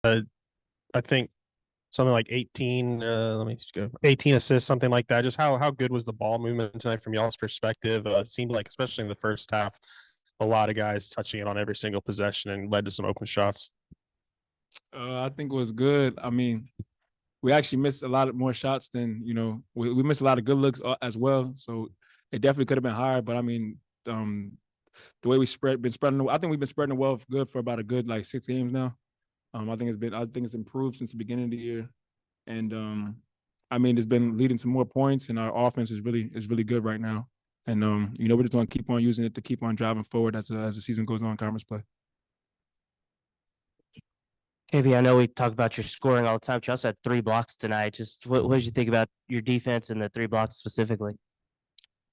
I think something like 18. Let me just go 18 assists, something like that. Just how good was the ball movement tonight from y'all's perspective? It seemed like, especially in the first half, a lot of guys touching it on every single possession and led to some open shots. I think it was good. I mean, we actually missed a lot of more shots than we missed a lot of good looks as well. So it definitely could have been higher. But I mean, the way we been spreading, I think we've been spreading the wealth good for about a good like 6 games now. I think it's improved since the beginning of the year, and I mean, it's been leading to more points, and our offense is really good right now. And we're just going to keep on using it to keep on driving forward as the season goes on, conference play. KB, I know we talk about your scoring all the time. You also had 3 blocks tonight. Just what did you think about your defense and the 3 blocks specifically?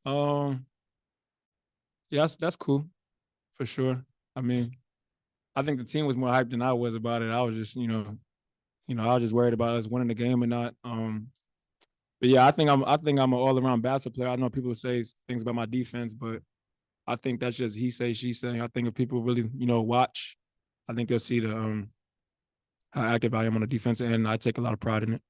Um, yeah, that's cool for sure. I mean, I think the team was more hyped than I was about it. I was just, I was just worried about us winning the game or not. But yeah, I think I'm an all around basketball player. I know people say things about my defense, but I think that's just he say, she say. I think if people really, watch, I think they'll see the how active I am on the defensive end. And I take a lot of pride in it.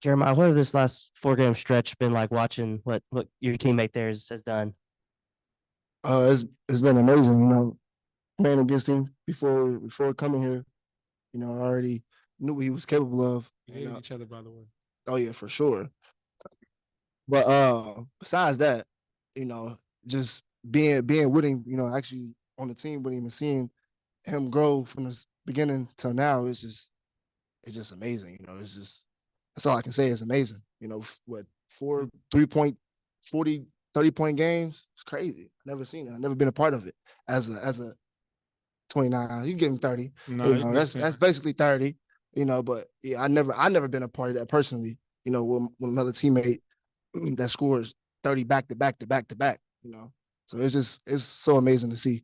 Jeremiah, what have this last 4 game stretch been like watching what your teammate there has done? It's been amazing, playing against him before coming here. I already knew what he was capable of. We hated each other, by the way. Oh yeah, for sure. But besides that, just being with him, actually on the team with him and seeing him grow from the beginning till now, it's just amazing. That's all I can say. It's amazing. What 3 point 40 30-point games? It's crazy. I've never seen it. I've never been a part of it as a 29. You give him 30. No, that's basically 30. But yeah, I never been a part of that personally. With another teammate that scores 30 back to back to back to back. So it's so amazing to see.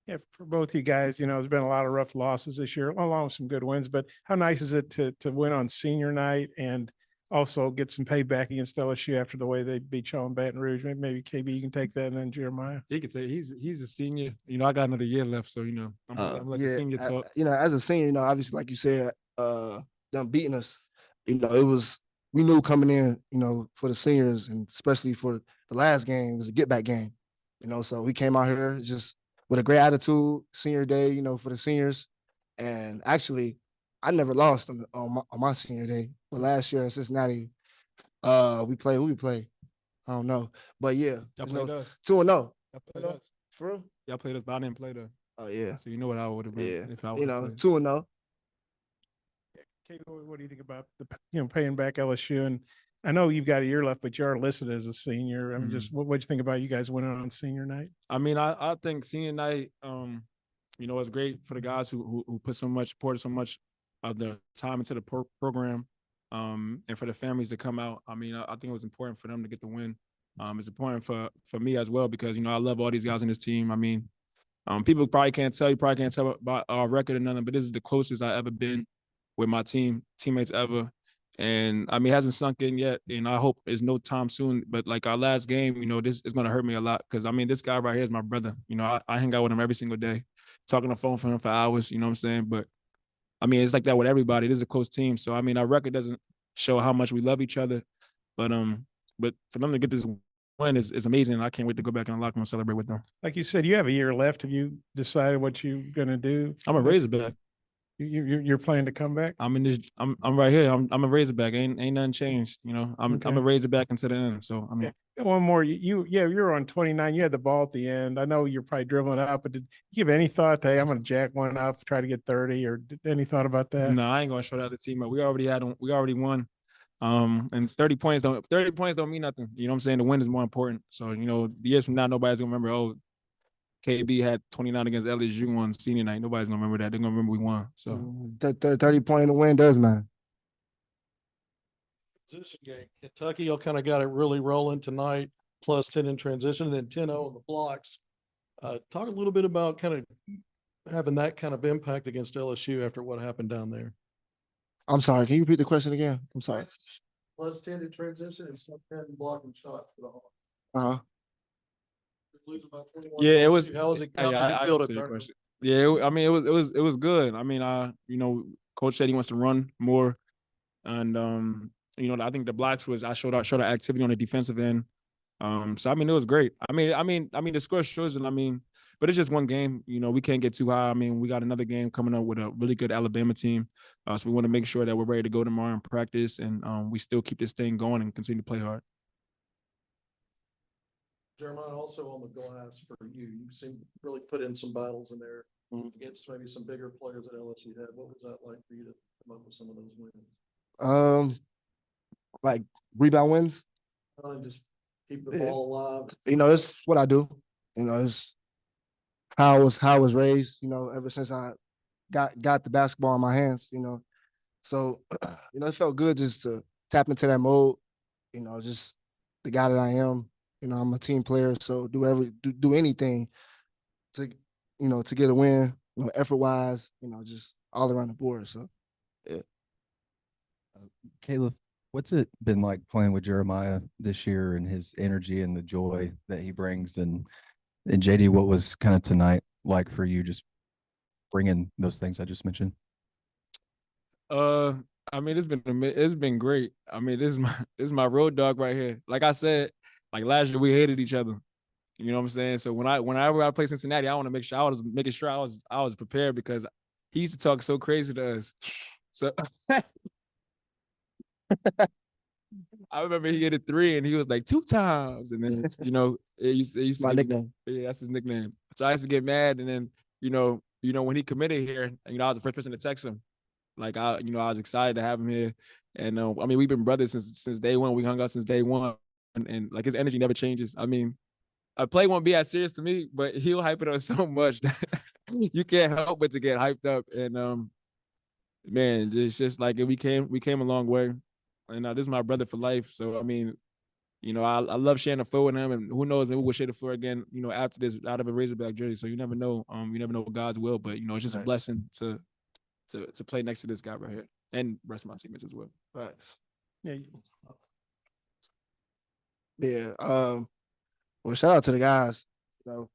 Yeah, for both you guys, there's been a lot of rough losses this year, along with some good wins. But how nice is it to win on senior night and also get some payback against LSU after the way they beat y'all in Baton Rouge? Maybe KB, you can take that, and then Jeremiah. He could say he's a senior. I got another year left, so I'm like a senior talk. As a senior, obviously, like you said, them beating us, it was we knew coming in, for the seniors and especially for the last game, it was a get back game. So we came out here just with a great attitude, senior day, for the seniors. And actually, I never lost on my senior day. But last year in Cincinnati, we played who we play. I don't know. But yeah, y'all played us. 2-0. Y'all played us. For real? Y'all played us, but I didn't play them. Oh yeah. So you know what I would have been if I would have played. 2-0. KB, what do you think about paying back LSU? And I know you've got a year left, but you are listed as a senior. I mean, just what do you think about you guys winning on senior night? I mean, I think senior night, it's great for the guys who poured so much of their time into the program, and for the families to come out. I mean, I think it was important for them to get the win. It's important for me as well because I love all these guys in this team. I mean, people probably can't tell about our record or nothing, but this is the closest I've ever been with my teammates ever. And I mean, it hasn't sunk in yet, and I hope it's no time soon. But like our last game, this is gonna hurt me a lot because I mean, this guy right here is my brother. I hang out with him every single day, talking on the phone for him for hours. You know what I'm saying? But I mean, it's like that with everybody. This is a close team, so I mean, our record doesn't show how much we love each other. But for them to get this win is amazing. I can't wait to go back in the locker room and celebrate with them. Like you said, you have a year left. Have you decided what you're gonna do? I'm a Razorback. You're planning to come back? I'm right here. I'm a Razorback. Ain't nothing changed. I'm a Razorback until the end. So I mean, one more. You're on 29. You had the ball at the end. I know you're probably dribbling out, but did you give any thought to, hey, I'm gonna jack one up, try to get 30, or any thought about that? No, I ain't gonna show that the team. We already won. And 30 points don't mean nothing. You know what I'm saying? The win is more important. So, years from now, nobody's gonna remember, oh, KB had 29 against LSU on senior night. Nobody's gonna remember that. They're gonna remember we won. So 30 point in the win does matter. Position game. Kentucky all kind of got it really rolling tonight, plus 10 in transition, and then 10-0 on the blocks. Talk a little bit about kind of having that kind of impact against LSU after what happened down there. I'm sorry. Can you repeat the question again? I'm sorry. Plus 10 in transition and some 10 blocking shots for the Hawks. Uh-huh. Yeah, it was. How was it? I Yeah, I mean, it was good. I mean, you know, coach said he wants to run more, and you know, I think the blocks was I showed activity on the defensive end. So I mean, it was great. I mean, the score shows, and I mean, but it's just one game. You know, we can't get too high. I mean, we got another game coming up with a really good Alabama team, so we want to make sure that we're ready to go tomorrow and practice, and we still keep this thing going and continue to play hard. Jeremiah, also on the glass for you, you seem really put in some battles in there against maybe some bigger players that LSU had. What was that like for you to come up with some of those wins? Like rebound wins. Just keep the ball alive. You know, it's what I do. You know, it's how I was raised. You know, ever since I got the basketball in my hands. You know, so you know, it felt good just to tap into that mode. You know, just the guy that I am. You know, I'm a team player, so do anything to, you know, to get a win. You know, effort wise, you know, just all around the board. So, yeah. Caleb, what's it been like playing with Jeremiah this year and his energy and the joy that he brings? And JD, what was kind of tonight like for you, just bringing those things I just mentioned? I mean, it's been great. I mean, this is my road dog right here. Like I said, like last year we hated each other. You know what I'm saying? So whenever I play Cincinnati, I want to make sure I was prepared because he used to talk so crazy to us. So I remember he hit a 3 and he was like 2 times, and then you know it used to My get, nickname. yeah, that's his nickname. So I used to get mad, and then you know when he committed here, you know I was the first person to text him. Like I was excited to have him here, and I mean we've been brothers since day one. We hung out since day one, and like his energy never changes. I mean, a play won't be as serious to me, but he'll hype it up so much that you can't help but to get hyped up. And man, it's just like we came a long way, and this is my brother for life. So I mean, you know, I love sharing the floor with him, and who knows, maybe we'll share the floor again. You know, after this, out of a Razorback jersey. So you never know. You never know God's will, but you know, it's just a blessing to play next to this guy right here, and rest of my teammates as well. Thanks. Yeah. Yeah. Well, shout out to the guys. You know,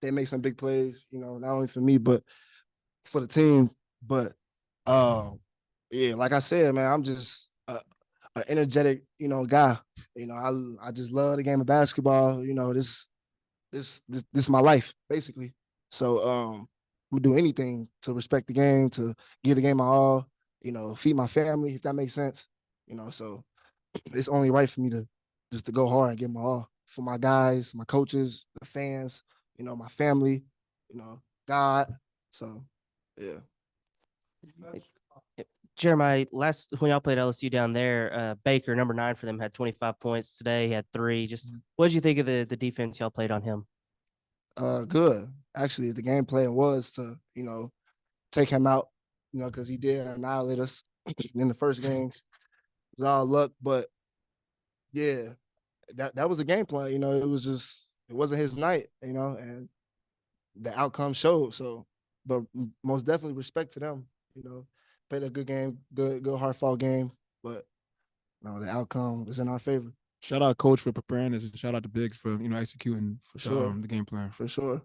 they make some big plays. You know, not only for me but for the team. But yeah, like I said, man, I'm just an energetic, you know, guy. You know, I just love the game of basketball. You know, this is my life basically. So I'm gonna do anything to respect the game, to give the game my all. You know, feed my family if that makes sense. You know, so it's only right for me to just to go hard and give my all for my guys, my coaches, the fans. You know, my family. You know, God. So yeah. Jeremiah, last when y'all played LSU down there, Baker, number 9 for them, had 25 points today. He had 3. Just what did you think of the defense y'all played on him? Good. Actually, the game plan was to, you know, take him out, you know, because he did annihilate us in the first game. It was all luck, but yeah, that was a game plan. You know, it wasn't his night, you know, and the outcome showed. So, but most definitely respect to them. You know, played a good game, good hard fought game, but you know, the outcome was in our favor. Shout out coach for preparing us, and shout out to Biggs for executing For sure. the game plan. For sure.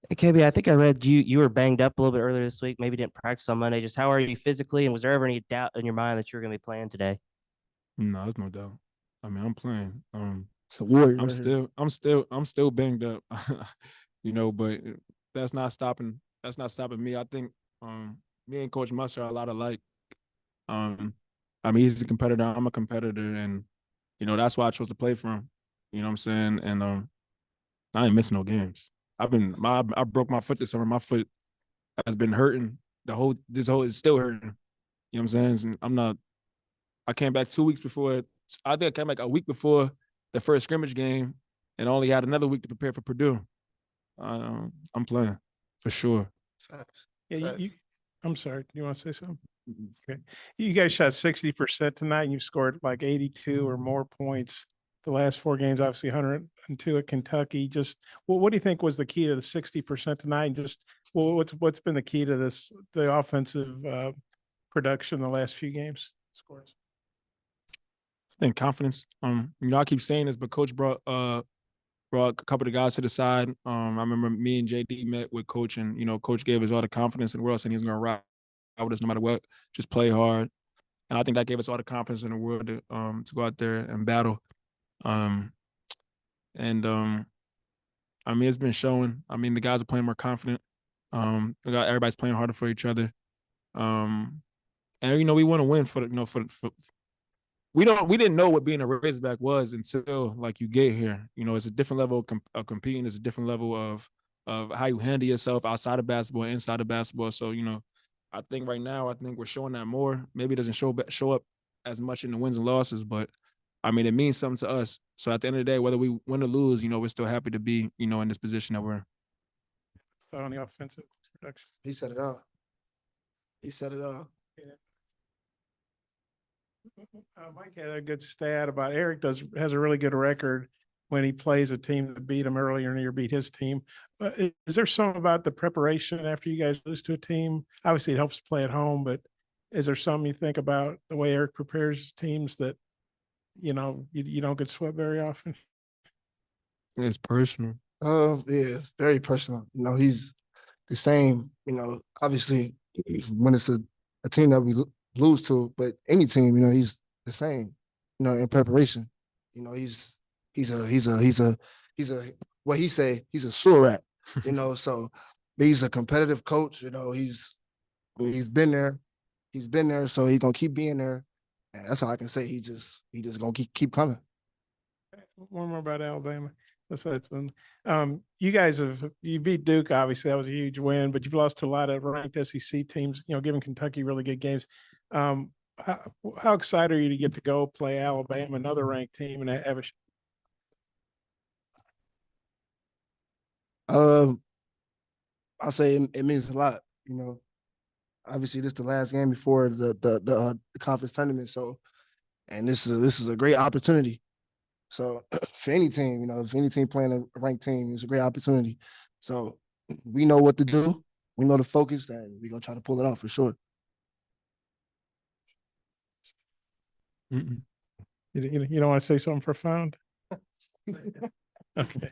Hey, KB, I think I read you were banged up a little bit earlier this week. Maybe didn't practice on Monday. Just how are you physically, and was there ever any doubt in your mind that you were going to be playing today? No, there's no doubt. I mean, I'm playing. It's a warrior. I'm still banged up. You know, but that's not stopping me. I think me and Coach Muster are a lot alike. I mean, he's a competitor. I'm a competitor, and you know that's why I chose to play for him. You know what I'm saying? And I ain't missing no games. I broke my foot this summer. My foot has been hurting. It's still hurting. You know what I'm saying? And I came back 2 weeks before. I think I came back a week before the first scrimmage game, and only had another week to prepare for Purdue. I'm playing for sure. Facts. Yeah, Facts. I'm sorry. Do you want to say something? Okay. You guys shot 60% tonight, and you've scored like 82 or more points the last 4 games. Obviously, 102 at Kentucky. Just what do you think was the key to the 60% tonight? And just what's been the key to the offensive production the last few games? Scores. I think confidence. You know, I keep saying this, but Coach brought brought a couple of the guys to the side. I remember me and JD met with coach, and coach gave us all the confidence in the world, saying he's gonna ride with us no matter what. Just play hard, and I think that gave us all the confidence in the world to go out there and battle. I mean, it's been showing. I mean, the guys are playing more confident. Everybody's playing harder for each other. And we want to win for we didn't know what being a Razorback was until like you get here. It's a different level of competing. It's a different level of how you handle yourself outside of basketball, inside of basketball. So I think right now, I think we're showing that more. Maybe it doesn't show up as much in the wins and losses, but I mean, it means something to us. So at the end of the day, whether we win or lose, we're still happy to be, in this position that we're in. On the offensive production. He said it all. He said it all. Mike had a good stat about Eric has a really good record when he plays a team that beat him earlier in the year, beat his team. Is there something about the preparation after you guys lose to a team? Obviously, it helps to play at home, but is there something you think about the way Eric prepares teams that you don't get swept very often? It's personal. Yeah, very personal. He's the same. Obviously, when it's a team that we lose to, but any team, he's the same. In preparation, he's a what he say, he's a sewer rat. So he's a competitive coach. He's been there, so he's gonna keep being there, and that's all I can say. He just gonna keep coming. One more about Alabama. You guys you beat Duke, obviously that was a huge win, but you've lost to a lot of ranked SEC teams, giving Kentucky really good games. How excited are you to get to go play Alabama, another ranked team, and have a I'll say it means a lot. Obviously this is the last game before the conference tournament. So, and this is a great opportunity. So for any team, if any team playing a ranked team, it's a great opportunity. So we know what to do. We know the focus, and we're gonna try to pull it off for sure. You don't want to say something profound? Okay.